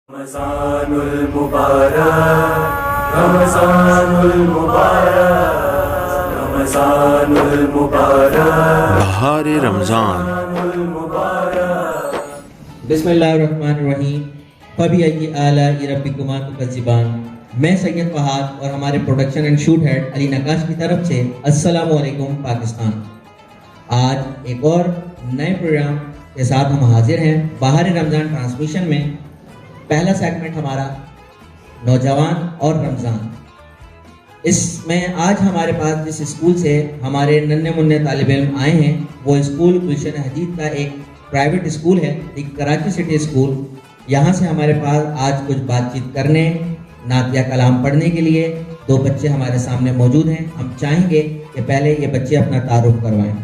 रमज़ानुल मुबारक, रमज़ानुल मुबारक, रमज़ानुल मुबारक, बहार रमज़ान। बिस्मिल्लाहिर्रहमानिर्रहीम। फबिअय्यि आलाइ रब्बिकुमा तुकज़्ज़िबान। मैं सैयद फहाद और हमारे production and shoot head Ali Naqash की तरफ से अस्सलामु अलैकुम पाकिस्तान। आज एक और नए प्रोग्राम के साथ हम हाजिर हैं बहार रमज़ान ट्रांसमिशन में। पहला सेगमेंट हमारा नौजवान और रमज़ान। इसमें आज हमारे पास जिस स्कूल से हमारे नन्हे मुन्ने तालिब इल्म आए हैं वो स्कूल गुलशन हदीद का एक प्राइवेट स्कूल है, एक कराची सिटी स्कूल। यहाँ से हमारे पास आज कुछ बातचीत करने, नातिया कलाम पढ़ने के लिए दो बच्चे हमारे सामने मौजूद हैं। हम चाहेंगे कि पहले ये बच्चे अपना तारुफ करवाएं।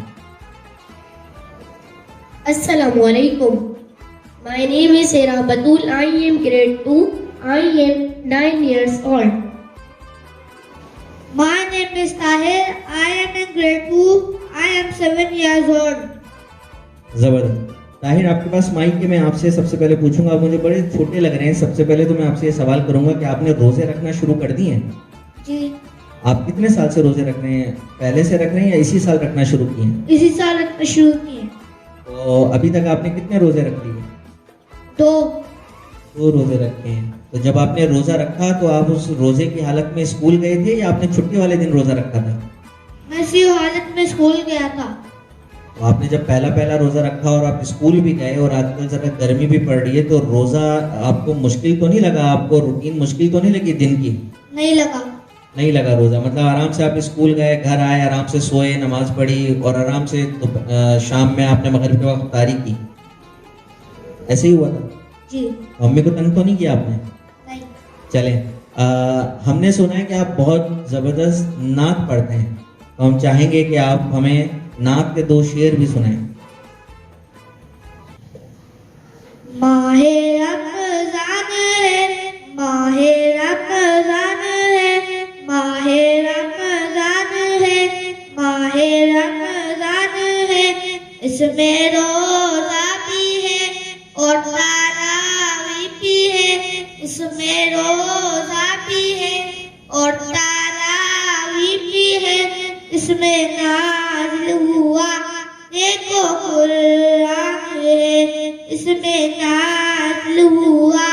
Assalamu alaikum. My name is Sarah Batul. I am grade 2. I am 9 years old. My name is Tahir. I am in grade 2. I am 7 years old. ज़बरदस्त। ताहिर, आपके पास माइक है। मैं आपसे सबसे पहले पूछूंगा, आप मुझे बड़े छोटे लग रहे हैं। सबसे पहले तो मैं आपसे ये सवाल करूंगा कि आपने रोज़े रखना शुरू कर दिए हैं? जी। आप कितने साल से रोज़े रख रहे हैं? पहले से रख रहे हैं या इसी साल रखना शुरू किए हैं? इसी साल रखना शुरू किए। तो अभी तक आपने कितने रोज़े रख लिए? दो रोज़े रखे हैं। तो जब आपने रोज़ा रखा तो आप उस रोज़े की हालत में स्कूल गए थे या आपने छुट्टी वाले दिन रोज़ा रखा था? मैं इसी हालत में स्कूल गया था। तो आपने जब पहला रोज़ा रखा और आप स्कूल भी गए और आजकल ज़रा गर्मी भी पड़ रही है, तो रोज़ा आपको मुश्किल तो नहीं लगा? आपको रूटीन मुश्किल तो नहीं लगी दिन की? नहीं लगा रोज़ा। मतलब आराम से आप स्कूल गए, घर आए, आराम से सोए, नमाज पढ़ी और आराम से शाम में आपने मगरिब के वक्त तारी की। ऐसे ही हुआ था? जी। मम्मी को तंग तो नहीं किया आपने? नहीं। चलें, हमने सुना है कि आप बहुत ज़बरदस्त नात पढ़ते हैं, तो हम चाहेंगे कि आप हमें नात के दो शेर भी सुनाएं। माहे रमज़ान है, माहे रमज़ान है, माहे रमज़ान है, माहे रमज़ान है। इसमें रोज़ा भी है और तरावी भी है। इसमें रोज़ा भी है और तरावी भी है। इसमें नाज़िल हुआ देखो कुरान है। इसमें नाज़िल हुआ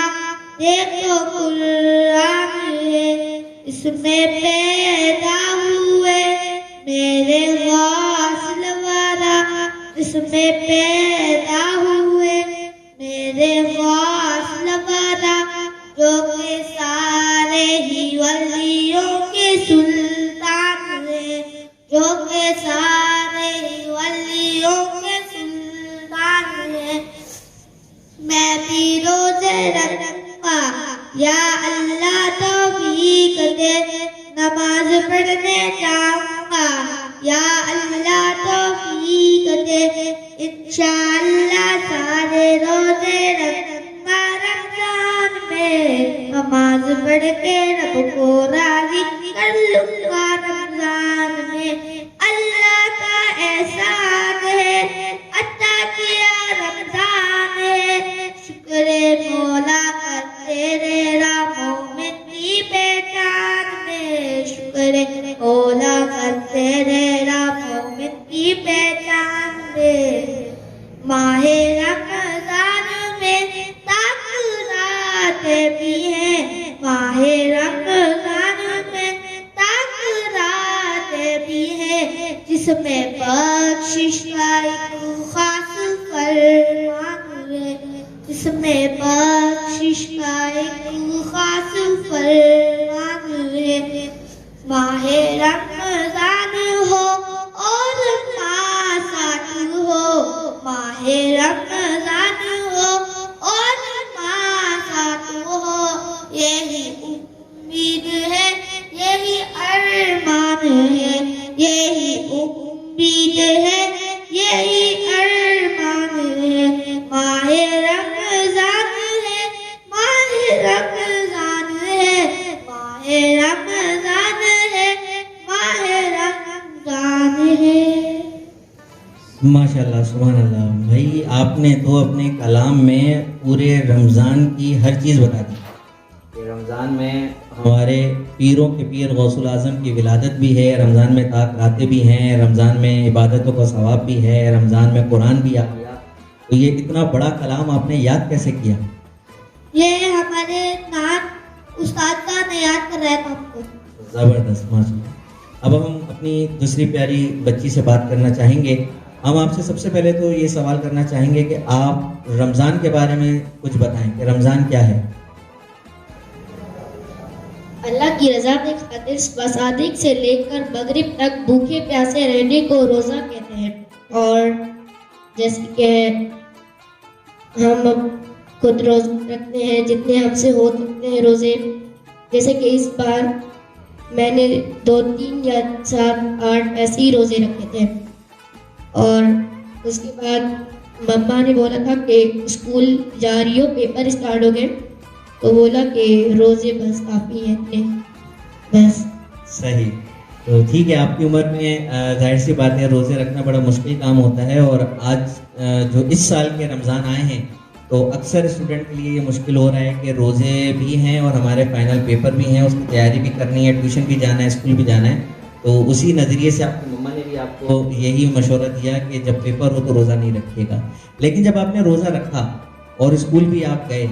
देखो कुरान है। इसमें पैदा हुए मेरे गौसल वाला। इसमें पैदा हुए मेरे गौसल वाला, जो के सारे ही वलियों के सुल्तान है। जो के सारे ही वलियों के सुल्तान है। मैं भी रोज़े रखूंगा या अल्लाह तौफीक दे। नमाज पढ़ने जाऊंगा या अल्लाह तौफीक दे। इंशाअल्लाह सारे रोज़े रखूंगा रमज़ान में। नमाज पढ़ के रब को राज़ी कर लूंगा रमज़ान में। अल्लाह का एहसान है, अता किया रमज़ान है। शुक्र मौला का तेरे मोमिन की पहचान में। शुक्र मौला का तेरे मोमिन की पहचान में। माहे रमज़ान में ताक़रात भी है। माहे रमज़ान में ताक़रात भी है। जिसमें बख्शिश का एक खास फरमान है। जिसमें बख्शिश का एक खास फरमान है। माहे रमज़ान हो और मासात हो। माहे रमज़ान हो और मासात हो। यही उम्मीद है, यही अरमान है। यही उम्मीद है, यही अरमान है। माहे रमज़ान है, माहे रमज़ान है, माहे रमज़ान है, माहे रमज़ान है। माशाल्लाह, सुभान अल्लाह। भाई आपने तो अपने कलाम में पूरे रमज़ान की हर चीज़ बता दी कि रमज़ान में हमारे पीरों के पीर गौसुल आज़म की विलादत भी है, रमज़ान में ताक रातें भी हैं, रमज़ान में इबादतों का सवाब भी है, रमज़ान में कुरान भी आ गया। तो ये इतना बड़ा कलाम आपने याद कैसे किया? ये हमारे नान उस्ताद का ने याद कर रहा था हमको। ज़बरदस्त, माशाल्लाह। अब हम अपनी दूसरी प्यारी बच्ची से बात करना चाहेंगे। हम आपसे सबसे पहले तो ये सवाल करना चाहेंगे कि आप रमज़ान के बारे में कुछ बताएं कि रमज़ान क्या है। अल्लाह की रजा के खातिर वसादिक से लेकर मगरिब तक भूखे प्यासे रहने को रोज़ा कहते हैं। और जैसे कि हम अब खुद रोज़े रखते हैं, जितने हमसे हो सकते हैं रोज़े। जैसे कि इस बार मैंने 2, 3 या 7, 8 ऐसे ही रोज़े रखे थे। और उसके बाद मम्मा ने बोला था कि स्कूल जा रही हो, पेपर स्टार्ट हो गए, तो बोला कि रोज़े बस काफ़ी हैं इतने, बस। सही। तो ठीक है, आपकी उम्र में जाहिर सी बात है रोज़े रखना बड़ा मुश्किल काम होता है। और आज जो इस साल के रमज़ान आए हैं तो अक्सर स्टूडेंट के लिए ये मुश्किल हो रहा है कि रोज़े भी हैं और हमारे फाइनल पेपर भी हैं, उसकी तैयारी भी करनी है, ट्यूशन भी जाना है, स्कूल भी जाना है। तो उसी नज़रिए से आपकी मम्मा ने भी आपको यही मशवरा दिया कि जब पेपर हो तो रोज़ा नहीं रखिएगा। लेकिन जब आपने रोज़ा रखा और स्कूल भी आप गए,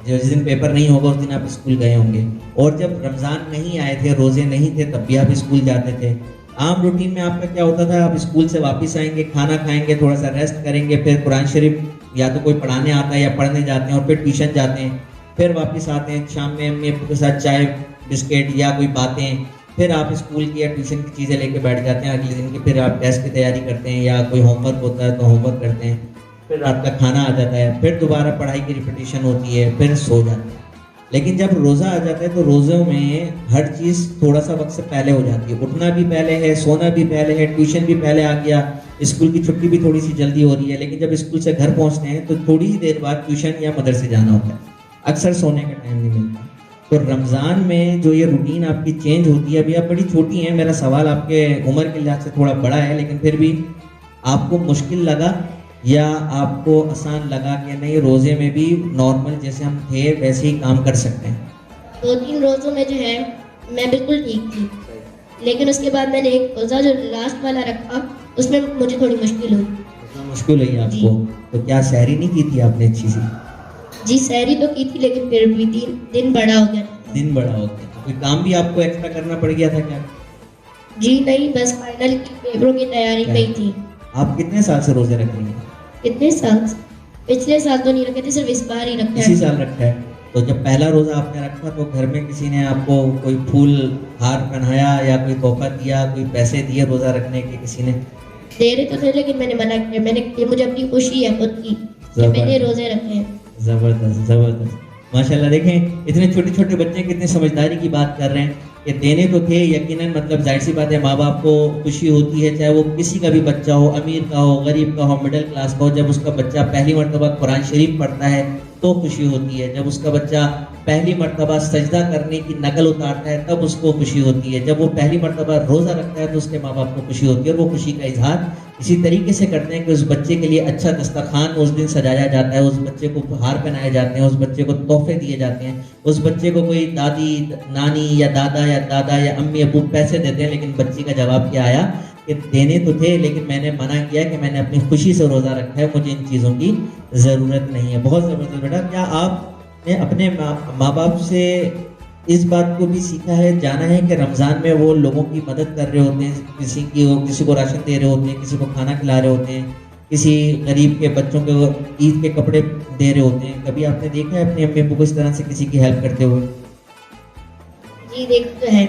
जिस दिन पेपर नहीं होगा उस दिन आप स्कूल गए होंगे, और जब रमज़ान नहीं आए थे, रोज़े नहीं थे, तब भी आप स्कूल जाते थे। आम रूटीन में आपका क्या होता था? आप स्कूल से वापस आएंगे, खाना खाएंगे, थोड़ा सा रेस्ट करेंगे, फिर कुरान शरीफ या तो कोई पढ़ाने आता है या पढ़ने जाते हैं, और फिर ट्यूशन जाते हैं, फिर वापस आते हैं, शाम में अम्मी के साथ चाय बिस्किट या कोई बातें, फिर आप स्कूल की या ट्यूशन की चीज़ें लेके बैठ जाते हैं अगले दिन की, फिर आप टेस्ट की तैयारी करते हैं या कोई होमवर्क होता है तो होमवर्क करते हैं, फिर रात का खाना आ जाता है, फिर दोबारा पढ़ाई की रिपीटिशन होती है, फिर सो जाते हैं। लेकिन जब रोज़ा आ जाता है तो रोज़ों में हर चीज़ थोड़ा सा वक्त से पहले हो जाती है, उठना भी पहले है, सोना भी पहले है, ट्यूशन भी पहले आ गया, स्कूल की छुट्टी भी थोड़ी सी जल्दी हो रही है। लेकिन जब स्कूल से घर पहुंचते हैं तो थोड़ी ही देर बाद ट्यूशन या मदरसे जाना होता है, अक्सर सोने का टाइम नहीं मिलता। तो रमज़ान में जो ये रूटीन आपकी चेंज होती है, अभी आप बड़ी छोटी हैं, मेरा सवाल आपके उम्र के लिहाज से थोड़ा बड़ा है, लेकिन फिर भी आपको मुश्किल लगा या आपको आसान लगा कि नहीं रोज़े में भी नॉर्मल जैसे हम थे वैसे ही काम कर सकते हैं? 2-3 रोज़ों में जो है मैं बिल्कुल ठीक थी, लेकिन उसके बाद मैंने एक रोज़ा जो लास्ट वाला रखा, उसमें मुझे थोड़ी मुश्किल हुई। उसमें मुश्किल हुई आपको? तो क्या सहरी नहीं की थी आपने अच्छी सी? जी सहरी तो की थी, लेकिन फिर भी दिन बड़ा हो गया। दिन बड़ा हो गया तो कोई काम भी आपको एक्स्ट्रा करना पड़ गया था क्या? जी नहीं, बस फाइनल की पेपरों की तैयारी में ही थी। आप कितने साल से रोजे रख रही हैं? कितने साल? पिछले साल तो नहीं रखे थे, सिर्फ इस बार ही रखा इसी है। साल रखा है। तो जब पहला रोजा आपने रखा तो घर में किसी ने आपको कोई फूल हार पहनाया या कोई तोहफा दिया, कोई पैसे दिए रोजा रखने के किसी ने? दे रहे तो थे, लेकिन मैंने मना किया। मैंने ये मुझे अपनी खुशी है खुद की कि मैंने रोजे रखे हैं। जबरदस्त जबरदस्त, माशाल्लाह। देखें इतने छोटे छोटे बच्चे कितनी समझदारी की बात कर रहे हैं कि देने तो थे यकीनन, मतलब जाहिर सी बात है माँ बाप को खुशी होती है, चाहे वो किसी का भी बच्चा हो, अमीर का हो, गरीब का हो, मिडिल क्लास का हो। जब उसका बच्चा पहली मरतबा कुरान शरीफ पढ़ता है तो खुशी होती है, जब उसका बच्चा पहली मरतबा सजदा करने की नकल उतारता है तब उसको खुशी होती है, जब वो पहली मरतबा रोज़ा रखता है तो उसके माँ बाप को खुशी होती है। और वो खुशी का इजहार इसी तरीके से करते हैं कि उस बच्चे के लिए अच्छा दस्तरखान उस दिन सजाया जाता है, उस बच्चे को हार पहनाए जाते हैं, उस बच्चे को तोहफे दिए जाते हैं, उस बच्चे को कोई दादी नानी या दादा या अम्मी अबू पैसे देते हैं। लेकिन बच्ची का जवाब क्या आया कि देने तो थे लेकिन मैंने मना किया कि मैंने अपनी खुशी से रोज़ा रखा है, मुझे इन चीज़ों की ज़रूरत नहीं है। बहुत ज़बरदस्त बेटा। क्या आपने अपने माँ बाप से इस बात को भी सीखा है, जाना है कि रमज़ान में वो लोगों की मदद कर रहे होते हैं, किसी को राशन दे रहे होते हैं, किसी को खाना खिला रहे होते हैं, किसी गरीब के बच्चों को ईद के कपड़े दे रहे होते हैं? कभी आपने देखा है अपने अम्मी को इस तरह से किसी की हेल्प करते हुए? जी देखते तो है।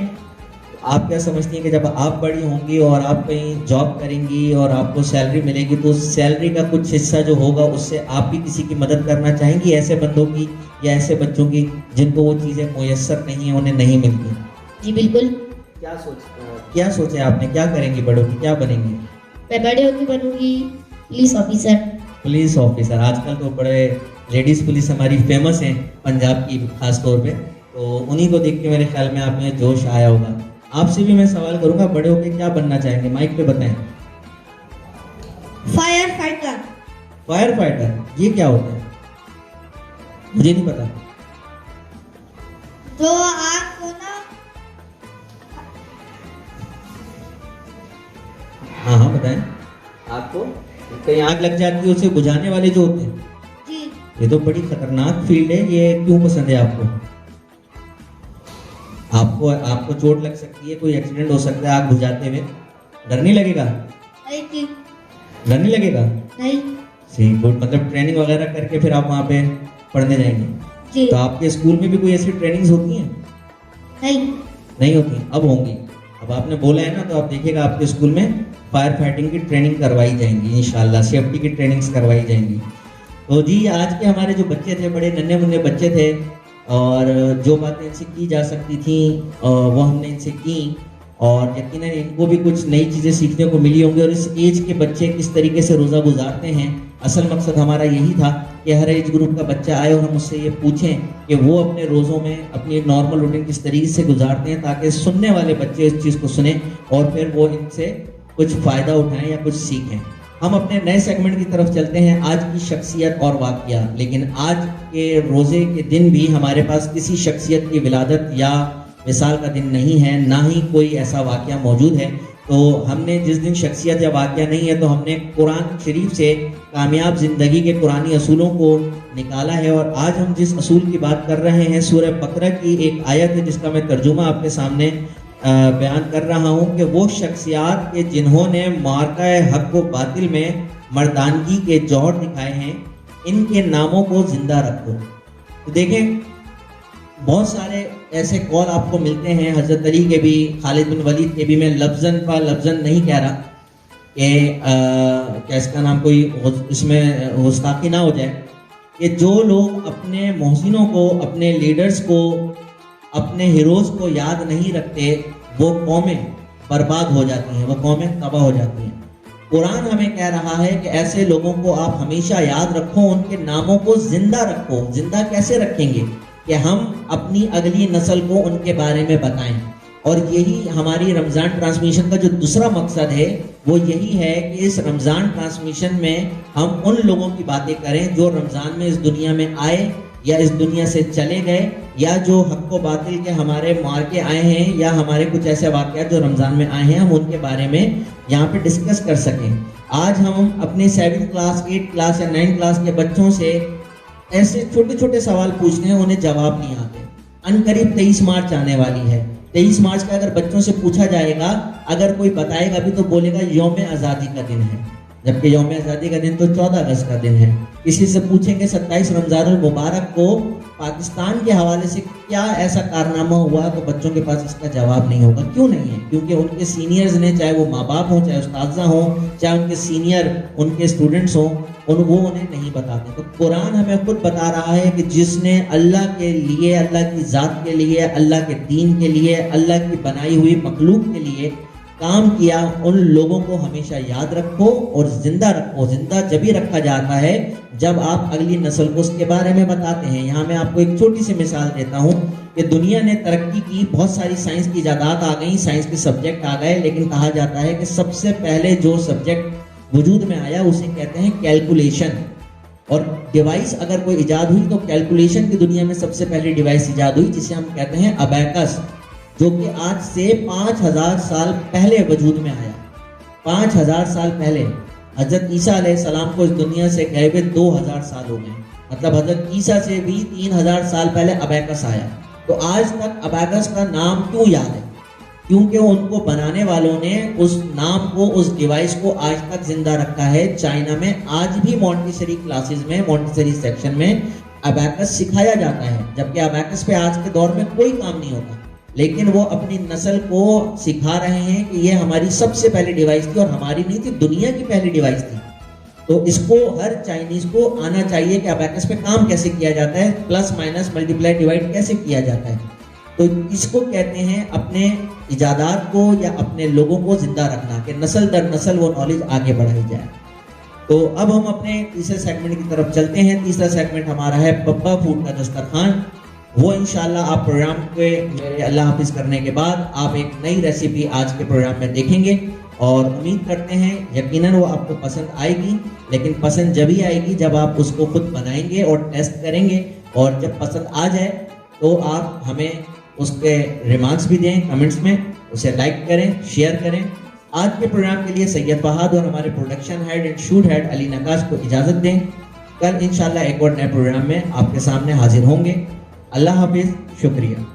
आप क्या समझती हैं कि जब आप बड़ी होंगी और आप कहीं जॉब करेंगी और आपको सैलरी मिलेगी तो उस सैलरी का कुछ हिस्सा जो होगा उससे आप भी किसी की मदद करना चाहेंगी, ऐसे बंदों की या ऐसे बच्चों की जिनको वो चीज़ें मुयस्सर नहीं है, उन्हें नहीं मिलती? जी बिल्कुल। क्या सोचा आपने, क्या करेंगे बड़ों की, क्या बनेंगी? मैं बड़े होकर बनूंगी पुलिस ऑफिसर। पुलिस ऑफिसर, आजकल तो बड़े लेडीज़ पुलिस हमारी फेमस हैं पंजाब की खास तौर पे, तो उन्हीं को देख के मेरे ख्याल में आप में जोश आया होगा। आपसे भी मैं सवाल करूंगा, बड़े होकर क्या बनना चाहेंगे, माइक पे बताएं। Fire fighter. फायर फाइटर ये क्या होता है? मुझे नहीं पता। जो आग को ना, हाँ हाँ बताएं। आपको कहीं आग लग जाती है उसे बुझाने वाले जो होते हैं। जी ये तो बड़ी खतरनाक फील्ड है, ये क्यों पसंद है आपको? आपको आपको चोट लग सकती है, कोई एक्सीडेंट हो सकता है आग बुझाते हुए, डर नहीं लगेगा? नहीं जी, डर नहीं लगेगा? नहीं सही गुड, मतलब ट्रेनिंग वगैरह करके फिर आप वहाँ पे पढ़ने जाएंगे। जी, तो आपके स्कूल में भी कोई ऐसी ट्रेनिंग्स होती हैं? नहीं नहीं होती, अब होंगी। अब आपने बोला है ना, तो आप देखिएगा आपके स्कूल में फायर फाइटिंग की ट्रेनिंग करवाई जाएंगी इंशाल्लाह, सेफ्टी की ट्रेनिंग्स करवाई जाएंगी। तो जी आज के हमारे जो बच्चे थे, बड़े नन्हे मुन्ने बच्चे थे, और जो बातें इनसे की जा सकती थी वो हमने इनसे की, और यकीनन इनको भी कुछ नई चीज़ें सीखने को मिली होंगी। और इस एज के बच्चे किस तरीके से रोज़ा गुजारते हैं, असल मकसद हमारा यही था कि हर एज ग्रुप का बच्चा आए और हम उससे ये पूछें कि वो अपने रोज़ों में अपनी नॉर्मल रूटीन किस तरीके से गुजारते हैं, ताकि सुनने वाले बच्चे इस चीज़ को सुने और फिर वो इनसे कुछ फ़ायदा उठाएं या कुछ सीखें। हम अपने नए सेगमेंट की तरफ चलते हैं, आज की शख्सियत और वाक़या। लेकिन आज के रोज़े के दिन भी हमारे पास किसी शख्सियत की विलादत या मिसाल का दिन नहीं है, ना ही कोई ऐसा वाक़या मौजूद है। तो हमने जिस दिन शख्सियत या वाक़या नहीं है, तो हमने कुरान शरीफ से कामयाब ज़िंदगी के कुरानी असूलों को निकाला है। और आज हम जिस असूल की बात कर रहे हैं, सूरह बकरा की एक आयत है जिसका मैं तर्जुमा आपके सामने बयान कर रहा हूँ कि वो शख्सियात के जिन्होंने मार्का हक व बातिल में मर्दानगी के जौहर दिखाए हैं, इनके नामों को जिंदा रखो। तो देखें, बहुत सारे ऐसे कौल आपको मिलते हैं, हज़रत अली के भी, खालिद बिन वलीद के भी। मैं लफ्ज़न नहीं कह रहा कि क्या इसका नाम कोई इसमें गुस्ताखी ना हो जाए, कि जो लोग अपने मोहसिनों को, अपने लीडर्स को, अपने हीरोज़ को याद नहीं रखते, वो कौमें बर्बाद हो जाती हैं, वो कौमें तबाह हो जाती हैं। कुरान हमें कह रहा है कि ऐसे लोगों को आप हमेशा याद रखो, उनके नामों को जिंदा रखो। जिंदा कैसे रखेंगे? कि हम अपनी अगली नस्ल को उनके बारे में बताएं। और यही हमारी रमज़ान ट्रांसमिशन का जो दूसरा मकसद है, वो यही है कि इस रमज़ान ट्रांसमिशन में हम उन लोगों की बातें करें जो रमज़ान में इस दुनिया में आए या इस दुनिया से चले गए, या जो हक़ व बातिल के हमारे मार के आए हैं, या हमारे कुछ ऐसे वाक़यात जो रमज़ान में आए हैं, हम उनके बारे में यहाँ पे डिस्कस कर सकें। आज हम अपने 7th क्लास, 8th क्लास या 9th क्लास के बच्चों से ऐसे छोटे छोटे सवाल पूछते हैं, उन्हें जवाब नहीं आते। अनकरीब 23 मार्च आने वाली है। 23 मार्च का अगर बच्चों से पूछा जाएगा, अगर कोई बताएगा भी तो बोलेगा यौम आज़ादी का दिन है, जबकि यौम आज़ादी का दिन तो 14 अगस्त का दिन है। किसी से पूछेंगे 27 रमज़ानुल मुबारक को पाकिस्तान के हवाले से क्या ऐसा कारनामा हुआ, तो बच्चों के पास इसका जवाब नहीं होगा। क्यों नहीं है? क्योंकि उनके सीनियर्स ने, चाहे वो माँ बाप हों, चाहे उस्ताज़ा हों, चाहे उनके सीनियर उनके स्टूडेंट्स हों, वो उन्हें नहीं बताते। तो कुरान हमें खुद बता रहा है कि जिसने अल्लाह के लिए, अल्लाह की ज़ात के लिए, अल्लाह के दीन के लिए, अल्लाह की बनाई हुई मखलूक के लिए काम किया, उन लोगों को हमेशा याद रखो और जिंदा रखो। जिंदा जभी रखा जाता है जब आप अगली नस्ल को उसके बारे में बताते हैं। यहाँ मैं आपको एक छोटी सी मिसाल देता हूँ कि दुनिया ने तरक्की की, बहुत सारी साइंस की इजादात आ गई, साइंस के सब्जेक्ट आ गए, लेकिन कहा जाता है कि सबसे पहले जो सब्जेक्ट वजूद में आया उसे कहते हैं कैलकुलेशन। और डिवाइस अगर कोई इजाद हुई तो कैलकुलेशन की दुनिया में सबसे पहली डिवाइस इजाद हुई जिसे हम कहते हैं अबैकस, जो कि आज से 5000 साल पहले वजूद में आया। 5000 साल पहले। हजरत ईसा अलैहिस्सलाम को इस दुनिया से गए हुए 2000 साल हो गए, मतलब हजरत ईसा से भी 3000 साल पहले अबैकस आया। तो आज तक अबैकस का नाम क्यों याद है? क्योंकि उनको बनाने वालों ने उस नाम को, उस डिवाइस को आज तक जिंदा रखा है। चाइना में आज भी मॉन्टेसरी क्लासेस में, मॉन्टेसरी सेक्शन में अबैकस सिखाया जाता है, जबकि अबैकस पे आज के दौर में कोई काम नहीं होता, लेकिन वो अपनी नस्ल को सिखा रहे हैं कि ये हमारी सबसे पहली डिवाइस थी, और हमारी नहीं थी, दुनिया की पहली डिवाइस थी। तो इसको हर चाइनीज को आना चाहिए कि अबैकस पे काम कैसे किया जाता है, प्लस माइनस मल्टीप्लाई डिवाइड कैसे किया जाता है। तो इसको कहते हैं अपने इजादात को या अपने लोगों को जिंदा रखना, कि नस्ल दर नस्ल वो नॉलेज आगे बढ़ाई जाए। तो अब हम अपने तीसरे सेगमेंट की तरफ चलते हैं। तीसरा सेगमेंट हमारा है पप्पा फूड का दस्तरखान। वो इंशाल्लाह आप प्रोग्राम के मेरे अल्लाह हाफिज करने के बाद आप एक नई रेसिपी आज के प्रोग्राम में देखेंगे। और उम्मीद करते हैं यकीनन वो आपको पसंद आएगी, लेकिन पसंद जब ही आएगी जब आप उसको खुद बनाएंगे और टेस्ट करेंगे, और जब पसंद आ जाए तो आप हमें उसके रिमार्क्स भी दें कमेंट्स में, उसे लाइक करें, शेयर करें। आज के प्रोग्राम के लिए सैयद फहाद और हमारे production head and shoot head Ali Naqash को इजाज़त दें। कल इंशाल्लाह एक और नए प्रोग्राम में आपके सामने हाजिर होंगे। अल्लाह हाफिज़, शुक्रिया।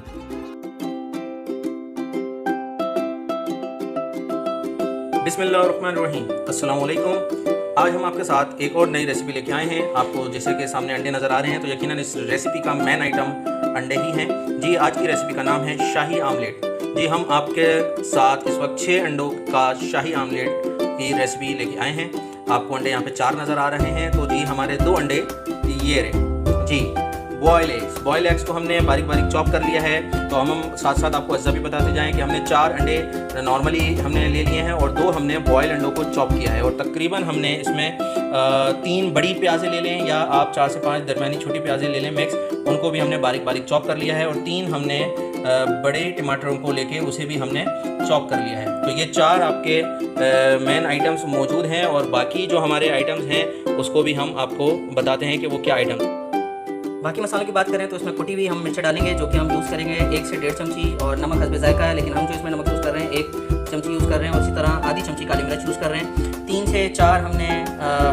बिस्मिल्लाहिर्रहमानिर्रहीम, अस्सलाम वालेकुम। आज हम आपके साथ एक और नई रेसिपी लेके आए हैं। आपको जैसे कि सामने अंडे नज़र आ रहे हैं, तो यकीनन इस रेसिपी का मेन आइटम अंडे ही हैं। जी, आज की रेसिपी का नाम है शाही आमलेट। जी, हम आपके साथ इस वक्त 6 अंडों का शाही आमलेट की रेसिपी लेके आए हैं। आपको अंडे यहाँ पे 4 नज़र आ रहे हैं। तो जी, हमारे 2 अंडे ये रहे जी, बॉयल एग्स को हमने बारीक बारीक चॉप कर लिया है। तो हम साथ साथ आपको अज्जा भी बताते जाएं कि हमने 4 अंडे नॉर्मली हमने ले लिए हैं और 2 हमने बॉयल अंडों को चॉप किया है। और तकरीबन हमने इसमें 3 बड़ी प्याज़ें ले लें या आप 4 से 5 दरमियानी छोटी प्याज़ें ले लें मिक्स, उनको भी हमने बारीक बारीक चॉप कर लिया है। और 3 हमने बड़े टमाटरों को लेके उसे भी हमने चॉप कर लिया है। तो ये 4 आपके मेन आइटम्स मौजूद हैं, और बाकी जो हमारे आइटम्स हैं उसको भी हम आपको बताते हैं कि वो क्या आइटम। बाकी मसालों की बात करें तो इसमें कुटी हुई हम मिर्च डालेंगे, जो कि हम यूज़ करेंगे 1 से 1.5 चमची, और नमक हस्बे जायका है, लेकिन हम जो इसमें नमक यूज़ कर रहे हैं 1 चमची यूज़ कर रहे हैं। और इसी तरह आधी चमची काली मिर्च यूज़ कर रहे हैं। 3 से 4 हमने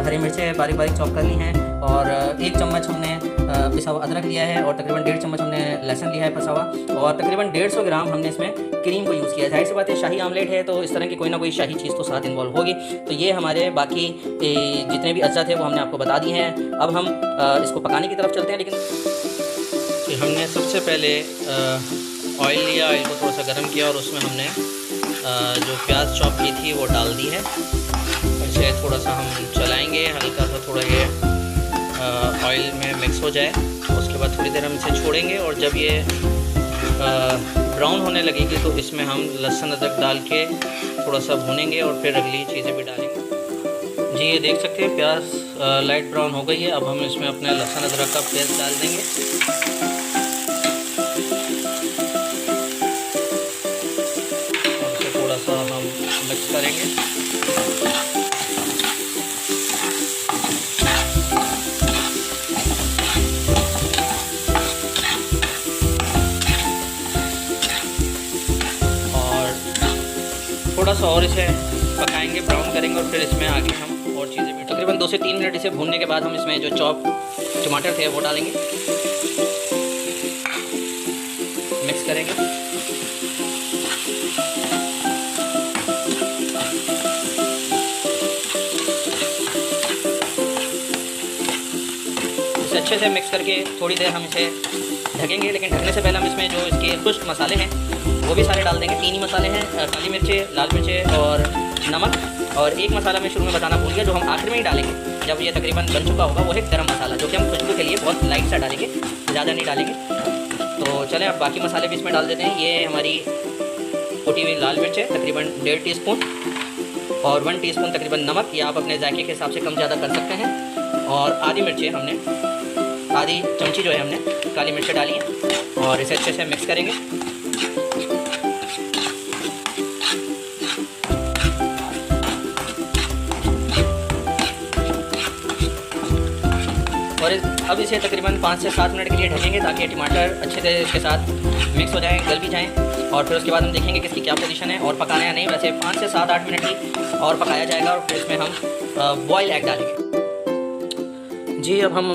हरी मिर्चें बारीक बारीक चॉप कर ली हैं, और 1 चम्मच हमने पिसा हुआ अदरक लिया है, और तकरीबन 1.5 चम्मच हमने लहसुन लिया है पिसा हुआ, और तकरीबन 150 ग्राम हमने इसमें क्रीम को यूज़ किया है। जाहिर सी बात है, शाही आमलेट है तो इस तरह की कोई ना कोई शाही चीज़ तो साथ इन्वॉल्व होगी। तो ये हमारे बाकी जितने भी अज्जा थे वो हमने आपको बता दिए हैं। अब हम इसको पकाने की तरफ चलते हैं। लेकिन हमने सबसे पहले ऑयल लिया, ऑयल को थोड़ा सा गर्म किया और उसमें हमने जो प्याज चॉप की थी वो डाल दी है। इसे थोड़ा सा हम चलाएंगे, हल्का सा थोड़ा ये ऑयल में मिक्स हो जाए। उसके बाद थोड़ी देर हम इसे छोड़ेंगे, और जब ये ब्राउन होने लगेगी तो इसमें हम लहसुन अदरक डाल के थोड़ा सा भूनेंगे, और फिर अगली चीज़ें भी डालेंगे। जी, ये देख सकते हैं प्याज लाइट ब्राउन हो गई है। अब हम इसमें अपने लहसुन अदरक का पेस्ट डाल देंगे, और इसे थोड़ा सा हम मिक्स करेंगे। और थोड़ा सा और इसे पकाएंगे, ब्राउन करेंगे, और फिर इसमें आगे हम और चीज़ें भी तकरीबन 2 से 3 मिनट इसे भूनने के बाद हम इसमें जो चॉप टमाटर थे वो डालेंगे, मिक्स करेंगे। इसे अच्छे से मिक्स करके थोड़ी देर हम इसे ढकेंगे। लेकिन ढकने से पहले हम इसमें जो इसके खुश्क मसाले हैं वो भी सारे डाल देंगे। 3 ही मसाले हैं, काली मिर्चें, लाल मिर्चें और नमक। और एक मसाला मैं शुरू में बताना भूल गया, जो हम आखिर में ही डालेंगे जब ये तकरीबन बन चुका होगा, वो है गरम मसाला, जो कि हम खुशबू के लिए बहुत लाइट सा डालेंगे, ज़्यादा नहीं डालेंगे। तो चलें अब बाकी मसाले भी इसमें डाल देते हैं। ये हमारी कुटी हुई लाल मिर्च है तकरीबन 1.5 टीस्पून, और 1 टीस्पून तकरीबन नमक, या आप अपने जायके के हिसाब से कम ज़्यादा कर सकते हैं। और आधी मिर्चें हमने, आधी चमची जो है हमने काली मिर्चें डाली हैं, और इसे अच्छे से मिक्स करेंगे। और अब इसे तकरीबन 5 से 7 मिनट के लिए ढकेंगे, ताकि टमाटर अच्छे से इसके साथ मिक्स हो जाएँ, गल भी जाएँ। और फिर उसके बाद हम देखेंगे कि इसकी क्या पोजीशन है, और पकाना है नहीं। वैसे 5 से 7-8 मिनट ही और पकाया जाएगा, और फिर इसमें हम बॉयल एग डालेंगे। जी, अब हम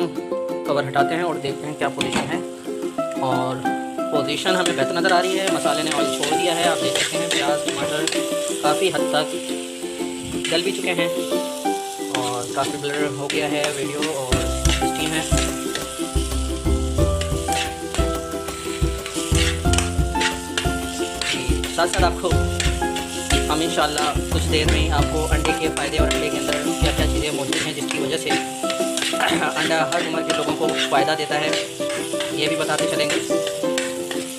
कवर हटाते हैं और देखते हैं क्या पोजीशन है। और पोजीशन हमें बेहतर नज़र आ रही है, मसाले ने ऑयल छोड़ दिया है। आप देख सकते हैं प्याज टमाटर काफ़ी हद तक गल भी चुके हैं, और काफ़ी ब्लर हो गया है वीडियो, और स्टीम है। साथ साथ आपको हम इंशाल्लाह कुछ देर में ही आपको अंडे के फ़ायदे और अंडे के अंदर क्या क्या चीज़ें मौजूद हैं जिसकी वजह से अंडा हर उम्र के लोगों को फ़ायदा देता है, ये भी बताते चलेंगे।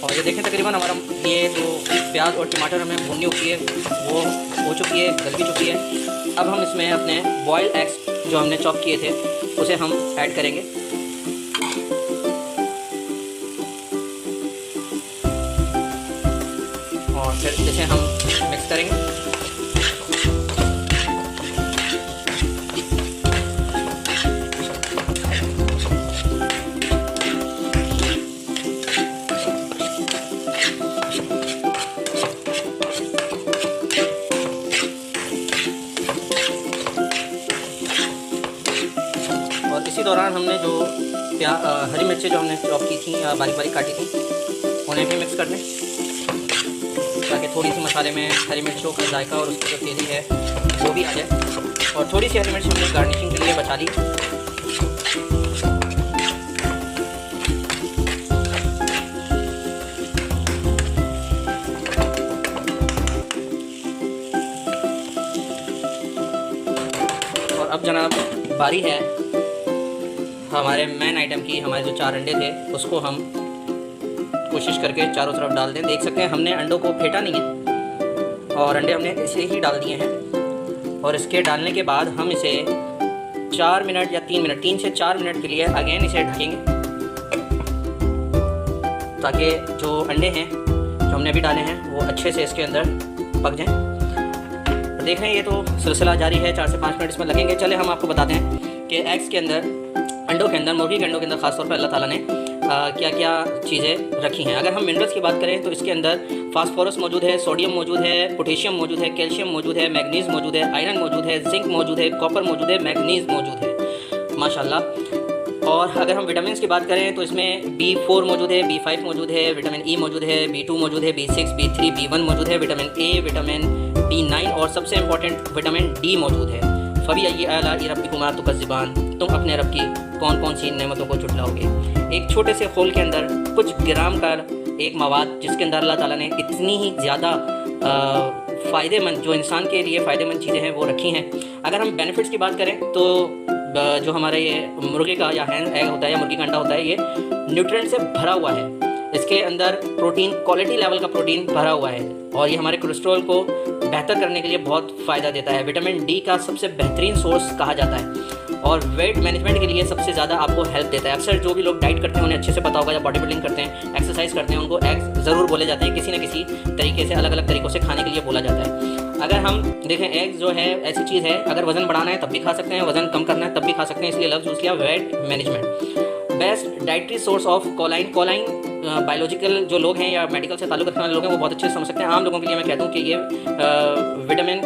और ये देखें तकरीबन हमारा ये जो प्याज और टमाटर हमें भूननी होती है वो हो चुकी है, गल भी चुकी है। अब हम इसमें अपने बॉयल्ड एग्स जो हमने चॉप किए थे उसे हम ऐड करेंगे। और फिर इसे हम मिक्स करेंगे। दौरान हमने जो हरी मिर्चें जो हमने चॉप की थी या बारीक बारीक काटी थी उन्हें भी मिक्स कर दें, ताकि थोड़ी सी मसाले में हरी मिर्चों का जायका और उसकी जो तेली है वो भी आ जाए। और थोड़ी सी हरी मिर्च हमने गार्निशिंग के लिए बचा ली। और अब जनाब बारी है हमारे मेन आइटम की। हमारे जो 4 अंडे थे उसको हम कोशिश करके चारों तरफ डाल दें। देख सकते हैं हमने अंडों को फेंटा नहीं है और अंडे हमने ऐसे ही डाल दिए हैं। और इसके डालने के बाद हम इसे 4 मिनट या 3 मिनट, 3 से 4 मिनट के लिए अगेन इसे ढकेंगे, ताकि जो अंडे हैं जो हमने अभी डाले हैं वो अच्छे से इसके अंदर पक जाएं। देख रहे हैं ये तो सिलसिला जारी है, 4 से 5 मिनट इसमें लगेंगे। चले हम आपको बताते हैं कि एग्स के अंदर, अंडों के अंदर, मुर्गी के अंडों के अंदर ख़ासतौर पर अल्लाह ताला ने क्या क्या चीज़ें रखी हैं। अगर हम मिनरल्स की बात करें तो इसके अंदर फास्फोरस मौजूद है, सोडियम मौजूद है, पोटेशियम मौजूद है, कैल्शियम मौजूद है, मैग्नीज मौजूद है, आयरन मौजूद है, जिंक मौजूद है, कॉपर मौजूद है, मैग्नीज मौजूद है माशाल्लाह। और अगर हम विटामिन की बात करें तो इसमें B4 मौजूद है, B5 मौजूद है, विटामिन E मौजूद है, B2 मौजूद है, B6, B3, B1 मौजूद है, विटामिन A, विटामिन B9 और सबसे इम्पॉर्टेंट विटामिन D मौजूद है। फबी अय्यी आला रब्बिकुमा तुकज़्ज़िबान, तुम अपने रब की कौन कौन सी नेमतों को झुटलाओगे। एक छोटे से खोल के अंदर कुछ ग्राम का एक मवाद, जिसके अंदर अल्लाह ताला ने इतनी ही ज़्यादा फ़ायदेमंद, जो इंसान के लिए फ़ायदेमंद चीज़ें हैं वो रखी हैं। अगर हम बेनिफिट्स की बात करें तो जो हमारा ये मुर्गे का या हैंड एग होता है या मुर्गी का अंडा होता है, ये न्यूट्रिएंट से भरा हुआ है। इसके अंदर प्रोटीन, क्वालिटी लेवल का प्रोटीन भरा हुआ है और ये हमारे कोलेस्ट्रॉल को बेहतर करने के लिए बहुत फ़ायदा देता है। विटामिन डी का सबसे बेहतरीन सोर्स कहा जाता है और वेट मैनेजमेंट के लिए सबसे ज़्यादा आपको हेल्प देता है। अक्सर जो भी लोग डाइट करते हैं उन्हें अच्छे से पता होगा, या बॉडी बिल्डिंग करते हैं, एक्सरसाइज करते हैं, उनको एग्स ज़रूर बोले जाते हैं, किसी न किसी तरीके से अलग अलग तरीक़ों से खाने के लिए बोला जाता है। अगर हम देखें एग्स जो है ऐसी चीज़ है, अगर वज़न बढ़ाना है तब भी खा सकते हैं, वज़न कम करना है तब भी खा सकते हैं, इसलिए लफ्ज़ यूज़ किया weight management. Best dietary source of कोलाइन biological जो लोग हैं या मेडिकल से ताल्लुक़ रखने वाले लोग हैं वो बहुत अच्छे से समझ सकते हैं। आम लोगों के लिए मैं कह दूं कि ये विटामिन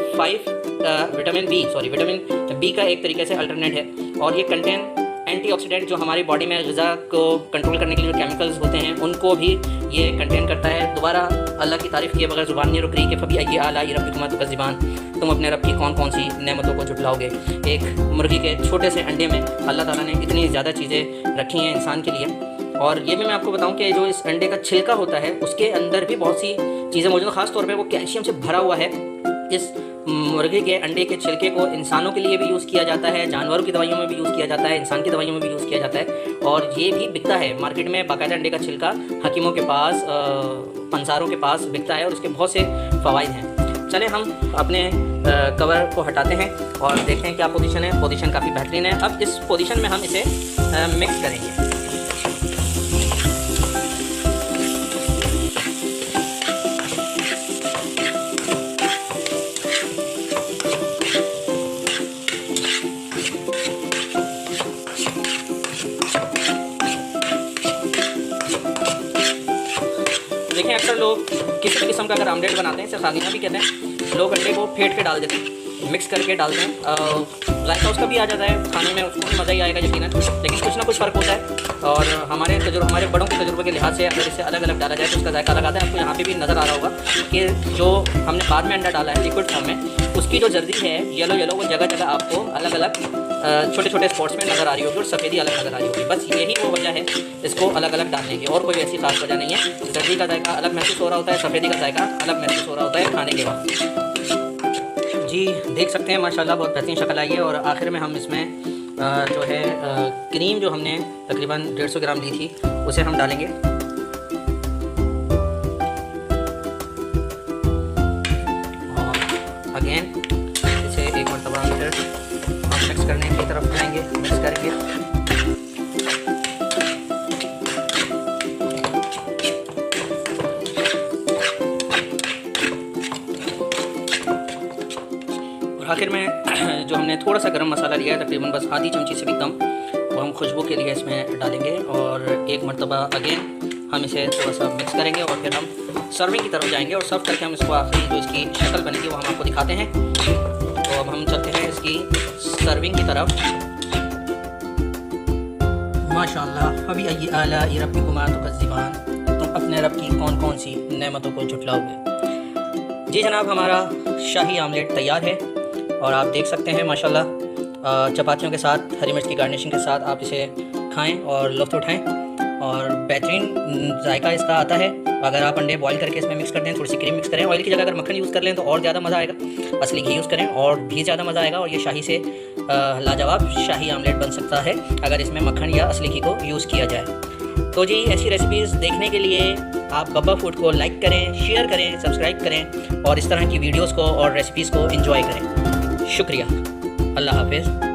बी का एक तरीके से अल्टरनेट है और ये कंटेन एंटीऑक्सीडेंट, जो हमारी बॉडी में ग़िज़ा को कंट्रोल करने के लिए जो केमिकल्स होते हैं उनको भी ये कंटेन करता है। दोबारा अल्लाह की तारीफ़ किए बगैर ज़ुबान नहीं रुक रही कि फबी अय्यी आला रब्बिकुमा तुकज़्ज़िबान, तुम अपने रब की कौन कौन सी नेमतों को झुटलाओगे। एक मुर्गी के छोटे से अंडे में अल्लाह ताला ने इतनी ज़्यादा चीज़ें रखी हैं इंसान के लिए। और ये भी मैं आपको बताऊं कि जो इस अंडे का छिलका होता है उसके अंदर भी बहुत सी चीज़ें मौजूद हैं, ख़ास तौर पे वो कैल्शियम से भरा हुआ है। इस मुर्गे के अंडे के छिलके को इंसानों के लिए भी यूज़ किया जाता है, जानवरों की दवाइयों में भी यूज़ किया जाता है, इंसान की दवाइयों में भी यूज़ किया जाता है और ये भी बिकता है मार्केट में। बाकायदा अंडे का छिलका हकीमों के पास, पंसारों के पास बिकता है और उसके बहुत से फ़वाइद हैं। चलें हम अपने कवर को हटाते हैं और देखते हैं क्या पोजीशन है। पोजीशन काफ़ी बेहतरीन है। अब इस पोजीशन में हम इसे मिक्स करेंगे। देखें अक्सर लोग किसी भी किस्म का अगर आमलेट बनाते हैं, इसे खागीना भी कहते हैं, लोग अंडे को फेंट के डाल देते हैं, मिक्स करके डालते हैं। जायका उसका भी आ जाता है, खाने में उसको भी मज़ा ही आएगा यकीनन, लेकिन कुछ ना कुछ फ़र्क होता है। और हमारे बड़ों के तजुर्बे के लिहाज से अगर इसे अलग अलग डाला जाए तो उसका जायका अलग आता है। आपको यहाँ पे भी नज़र आ रहा होगा कि जो हमने बाद में अंडा डाला है लिक्विड फॉर्म में, उसकी जो जर्दी है येलो वो जगह जगह आपको अलग अलग छोटे छोटे स्पॉट्स में नज़र आ रही होगी और सफ़ेदी अलग नज़र आ रही होगी। बस यही वो वजह है इसको अलग अलग डालने की, और कोई ऐसी खास वजह नहीं है। जर्दी का जायका अलग महसूस हो रहा होता है, सफ़ेदी का जायका अलग महसूस हो रहा होता है खाने के वक्त। जी देख सकते हैं माशाल्लाह बहुत बेहतरीन शक्ल आई है। और आखिर में हम इसमें जो है क्रीम जो हमने तकरीबन 150 ग्राम ली थी उसे हम डालेंगे। और अगेन इसे एक मरतबा हम मिक्स करने की तरफ जाएंगे, मिक्स करेंगे। और आखिर में जो हमने थोड़ा सा गरम मसाला लिया है, तकरीबन बस आधी चमची से भी कम, वो हम खुशबू के लिए इसमें डालेंगे। और एक मरतबा अगेन हम इसे थोड़ा सा मिक्स करेंगे और फिर हम सर्विंग की तरफ जाएंगे और सर्व करके हम इसको आखिरी जो इसकी शक्ल बनेगी वो हम आपको दिखाते हैं। तो अब हम चलते हैं इसकी सर्विंग की तरफ। माशाअल्लाह अभी अय्यी आला रब्बिकुमा तुकज़्ज़िबान, तुम अपने रब की कौन कौन सी नेमतों को झुटलाओगे। जी जनाब, हमारा शाही आमलेट तैयार है और आप देख सकते हैं माशाल्लाह चपातियों के साथ हरी मिर्च की गार्निशिंग के साथ आप इसे खाएं और लुत्फ़ उठाएं और बेहतरीन जायका इसका आता है। अगर आप अंडे बॉईल करके इसमें मिक्स कर दें, थोड़ी सी क्रीम मिक्स करें, ऑयल की जगह अगर मक्खन यूज़ कर लें तो और ज़्यादा मज़ा आएगा। असली घी यूज़ करें और भी ज़्यादा मज़ा आएगा और ये शाही से लाजवाब शाही आमलेट बन सकता है अगर इसमें मक्खन या असली घी को यूज़ किया जाए। तो जी ऐसी रेसिपीज़ देखने के लिए आप बब्बा फूड को लाइक करें, शेयर करें, सब्सक्राइब करें और इस तरह की वीडियोज़ को और रेसिपीज़ को एंजॉय करें। शुक्रिया, अल्लाह हाफिज़।